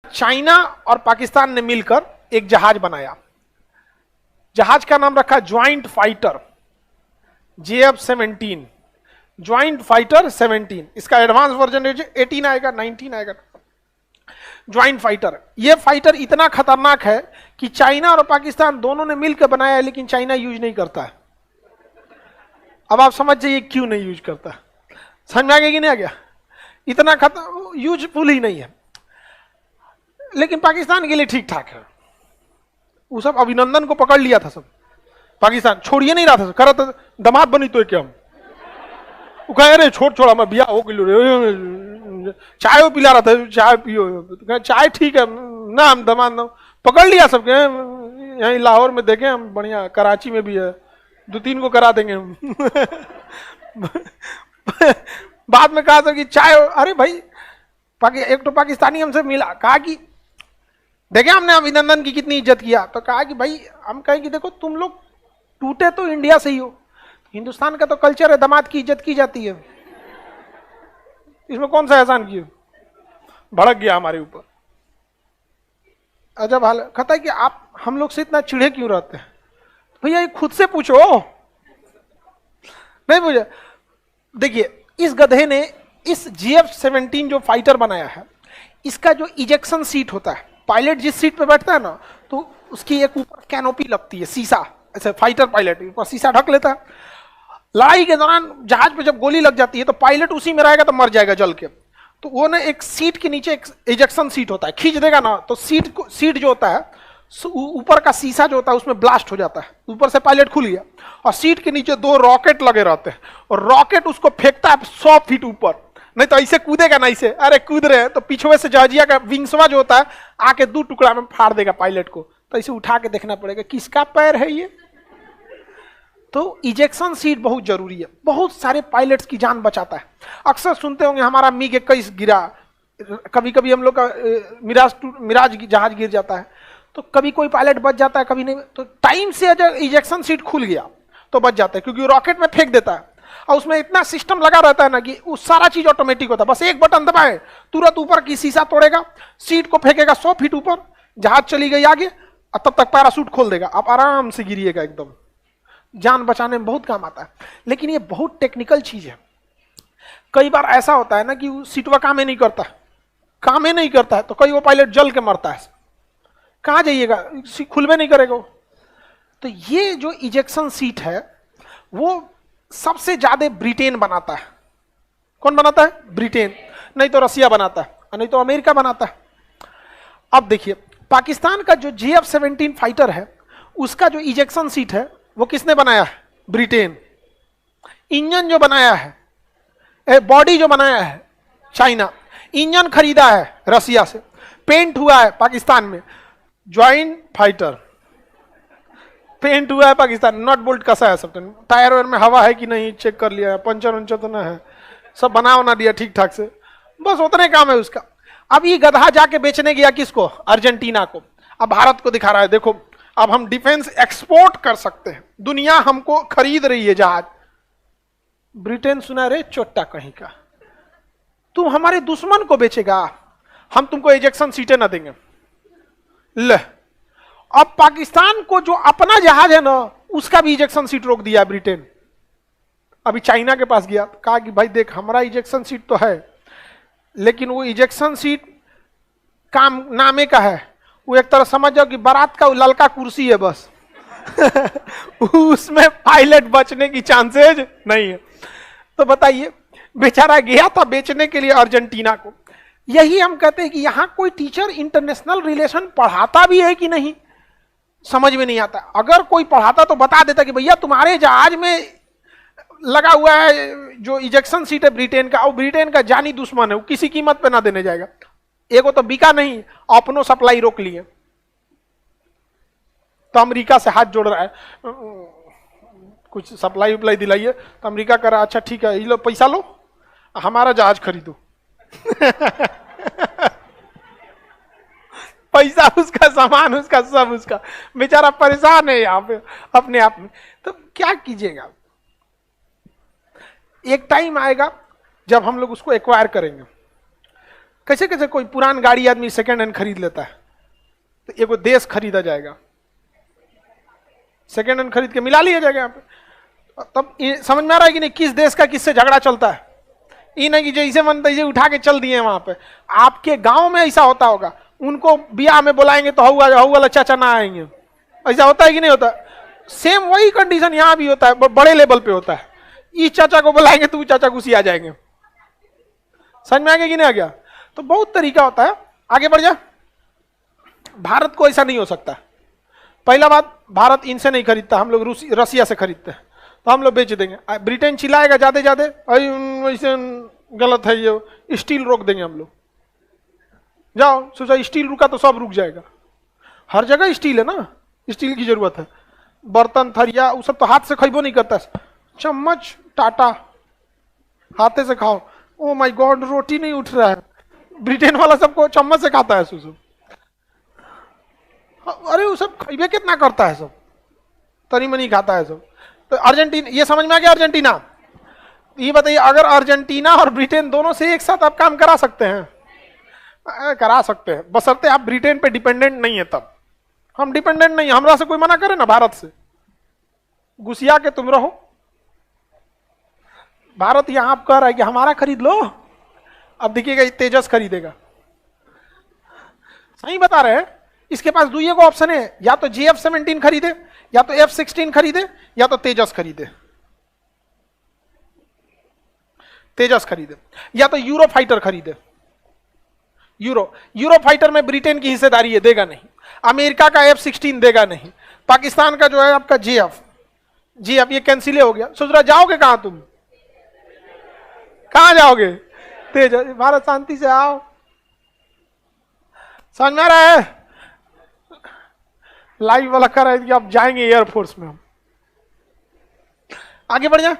China और पाकिस्तान ने मिलकर एक जहाज बनाया। जहाज का नाम रखा joint fighter JF-17, joint fighter 17। इसका एडवांस वर्जन 18 आएगा, 19 आएगा। ज्वाइंट फाइटर, ये फाइटर इतना खतरनाक है कि चाइना और पाकिस्तान दोनों ने मिलकर बनाया है, लेकिन चाइना यूज नहीं करता है। अब आप समझ जाइए क्यों नहीं यूज करता। समझ में आ गया कि नहीं आ गया? इतना यूजफुल ही नहीं है, लेकिन पाकिस्तान के लिए ठीक ठाक है। वो सब अभिनंदन को पकड़ लिया था, सब पाकिस्तान छोड़िए नहीं रहा था, कर था दामाद बनी तो क्या हम, वो कह रहे छोड़ मैं बिया हो किलो चाय वो पिला रहा था, चाय पियो, चाय ठीक है ना, हम दामाद ना पकड़ लिया सबके। यहीं लाहौर में देखे हम, बढ़िया कराची में भी है, 2-3 को करा देंगे हम। बाद में कहा था कि चाय, अरे भाई एक तो पाकिस्तानी हमसे मिला, कहा कि देखे हमने अभिनंदन की कितनी इज्जत किया, तो कहा कि भाई हम कहें कि देखो तुम लोग टूटे तो इंडिया से ही हो, हिंदुस्तान का तो कल्चर है दामाद की इज्जत की जाती है, इसमें कौन सा एहसान किया। भड़क गया हमारे ऊपर। अजब हाल कहता है कि आप हम लोग से इतना चिढ़े क्यों रहते हैं। भैया ये खुद से पूछो, नहीं पूछा। देखिए इस गधे ने इस JF-17 जो फाइटर बनाया है, इसका जो इजेक्शन सीट होता है, पायलट जिस सीट पे बैठता है ना, तो उसकी एक ऊपर कैनोपी लगती है, शीशा, ऐसे फाइटर पायलट ऊपर शीशा ढक लेता है। लड़ाई के दौरान जहाज पे जब गोली लग जाती है तो पायलट उसी में रहेगा तो मर जाएगा जल के। तो वो ना एक सीट के नीचे एक इजेक्शन सीट होता है, खींच देगा ना तो सीट जो होता है, ऊपर का शीशा जो होता है उसमें ब्लास्ट हो जाता है, ऊपर से पायलट खुल गया, और सीट के नीचे 2 रॉकेट लगे रहते हैं, और रॉकेट उसको फेंकता है 100 फीट ऊपर। नहीं तो ऐसे कूदेगा ना, ऐसे अरे कूद रहे हैं तो पिछुए से जहाजिया का विंग्सवा जो होता है आके 2 टुकड़ा में फाड़ देगा पायलट को। तो इसे उठा के देखना पड़ेगा किसका पैर है ये। तो इजेक्शन सीट बहुत जरूरी है, बहुत सारे पायलट्स की जान बचाता है। अक्सर सुनते होंगे हमारा MiG-21 गिरा, कभी कभी हम लोग का मिराज जहाज गिर जाता है, तो कभी कोई पायलट बच जाता है कभी नहीं। तो टाइम से अगर इजेक्शन सीट खुल गया तो बच जाता है, क्योंकि रॉकेट में फेंक देता है और उसमें इतना सिस्टम लगा रहता है ना कि वो सारा चीज ऑटोमेटिक होता है। बस एक बटन दबाए तुरंत ऊपर की शीशा तोड़ेगा, सीट को फेंकेगा 100 फीट ऊपर, जहाज चली गई आगे, और तब तक पैराशूट खोल देगा, आप आराम से गिरिएगा एकदम। जान बचाने में बहुत काम आता है, लेकिन ये बहुत टेक्निकल चीज है। कई बार ऐसा होता है ना कि सीटवा काम ही नहीं करता, है तो कई वो पायलट जल के मरता है। कहाँ जाइएगा, खुलबे नहीं करेगा। तो ये जो इजेक्शन सीट है वो सबसे ज्यादा ब्रिटेन बनाता है। कौन बनाता है? ब्रिटेन, नहीं तो रसिया बनाता है, नहीं तो अमेरिका बनाता है। अब देखिए पाकिस्तान का जो JF-17 फाइटर है, उसका जो इजेक्शन सीट है वो किसने बनाया है? ब्रिटेन। इंजन जो बनाया है, बॉडी जो बनाया है चाइना, इंजन खरीदा है रसिया से, पेंट हुआ है पाकिस्तान में। ज्वाइंट फाइटर पेंट हुआ है पाकिस्तान, नट बोल्ट कसा है सब, टायर वायर में हवा है कि नहीं चेक कर लिया है, पंचर वंचर तो ना है, सब बना दिया ठीक ठाक से, बस उतने काम है उसका। अब ये गधा जाके बेचने गया किसको? अर्जेंटीना को। अब भारत को दिखा रहा है देखो अब हम डिफेंस एक्सपोर्ट कर सकते हैं, दुनिया हमको खरीद रही है जहाज। ब्रिटेन सुना रे चोट्टा कहीं का, तुम हमारे दुश्मन को बेचेगा, हम तुमको इजेक्शन सीटें ना देंगे। ले अब पाकिस्तान को जो अपना जहाज है ना उसका भी इजेक्शन सीट रोक दिया ब्रिटेन। अभी चाइना के पास गया, कहा कि भाई देख हमारा इजेक्शन सीट तो है, लेकिन वो इजेक्शन सीट काम नामे का है, वो एक तरह समझ जाओ कि बारात का ललका कुर्सी है बस। उसमें पायलट बचने की चांसेज नहीं है। तो बताइए बेचारा गया था बेचने के लिए अर्जेंटीना को। यही हम कहते हैं कि यहां कोई टीचर इंटरनेशनल रिलेशन पढ़ाता भी है कि नहीं, समझ में नहीं आता। अगर कोई पढ़ाता तो बता देता कि भैया तुम्हारे जहाज में लगा हुआ है जो इजेक्शन सीट है ब्रिटेन का, और ब्रिटेन का जानी दुश्मन है, वो किसी कीमत पे ना देने जाएगा। एगो तो बिका नहीं, अपनो सप्लाई रोक लिए, तो अमेरिका से हाथ जोड़ रहा है, कुछ सप्लाई उप्लाई दिलाइए, तो अमेरिका कर रहा अच्छा ठीक है, ये लो पैसा लो हमारा जहाज खरीदो। पैसा उसका, सामान उसका, सब उसका, बेचारा परेशान है यहाँ पे अपने आप में। तो क्या कीजिएगा, एक टाइम आएगा जब हम लोग उसको एक्वायर करेंगे, कैसे कैसे कोई पुरान गाड़ी आदमी सेकेंड हैंड खरीद लेता है, तो एगो देश खरीदा जाएगा, सेकेंड हैंड खरीद के मिला लिया जाएगा यहाँ पे। तब समझ में आ रहा है कि नहीं किस देश का किससे झगड़ा चलता है। ये नहीं कि जैसे मन तैसे उठा के चल दिए वहां पे। आपके गांव में ऐसा होता होगा, उनको ब्याह में बुलाएंगे तो हऊ वाला चाचा ना आएंगे, ऐसा होता है कि नहीं होता? सेम वही कंडीशन यहां भी होता है, बड़े लेवल पे होता है। इस चाचा को बुलाएंगे तो वो चाचा घुसी आ जाएंगे। समझ में आ गया कि नहीं आ गया? तो बहुत तरीका होता है। आगे बढ़ जा। भारत को ऐसा नहीं हो सकता। पहला बात, भारत इनसे नहीं खरीदता, हम लोग रसिया से खरीदते हैं, तो हम लोग बेच देंगे। ब्रिटेन चिल्लाएगा ज्यादा ज्यादा, ऐसे गलत है ये, स्टील रोक देंगे हम लोग। जाओ सोचा स्टील रुका तो सब रुक जाएगा। हर जगह स्टील है ना, स्टील की जरूरत है। बर्तन थरिया वो सब तो हाथ से खइबो नहीं करता, चम्मच टाटा हाथे से खाओ। ओ माय गॉड, रोटी नहीं उठ रहा है। ब्रिटेन वाला सबको चम्मच से खाता है सुसु। अरे वो सब खइबे कितना करता है, सब तनी मनी खाता है सब। तो अर्जेंटीना, ये समझ में आ गया? अर्जेंटीना, ये बताइए अगर अर्जेंटीना और ब्रिटेन दोनों से एक साथ आप काम करा सकते हैं? करा सकते हैं, बशर्ते आप ब्रिटेन पे डिपेंडेंट नहीं है। तब हम डिपेंडेंट नहीं, हमरा से कोई मना करे ना भारत से, घुसिया के तुम रहो। भारत यहां आप कह रहा है कि हमारा खरीद लो, अब देखिएगा तेजस खरीदेगा। सही बता रहे हैं। इसके पास दुइये को ऑप्शन है, या तो JF-17 खरीदे, या तो F-16 खरीदे, या तो तेजस खरीदे। तेजस खरीदे या तो यूरो फाइटर खरीदे। यूरो फाइटर में ब्रिटेन की हिस्सेदारी है, देगा नहीं। अमेरिका का F-16 देगा नहीं। पाकिस्तान का जो है आपका JF ये कैंसिल हो गया। सोच रहा जाओगे कहां तुम? कहां जाओगे? तेजस। भारत शांति से आओ। समझ में आ रहा है? लाइव वाला कर रहा है कि आप जाएंगे एयरफोर्स में। हम आगे बढ़ जाए।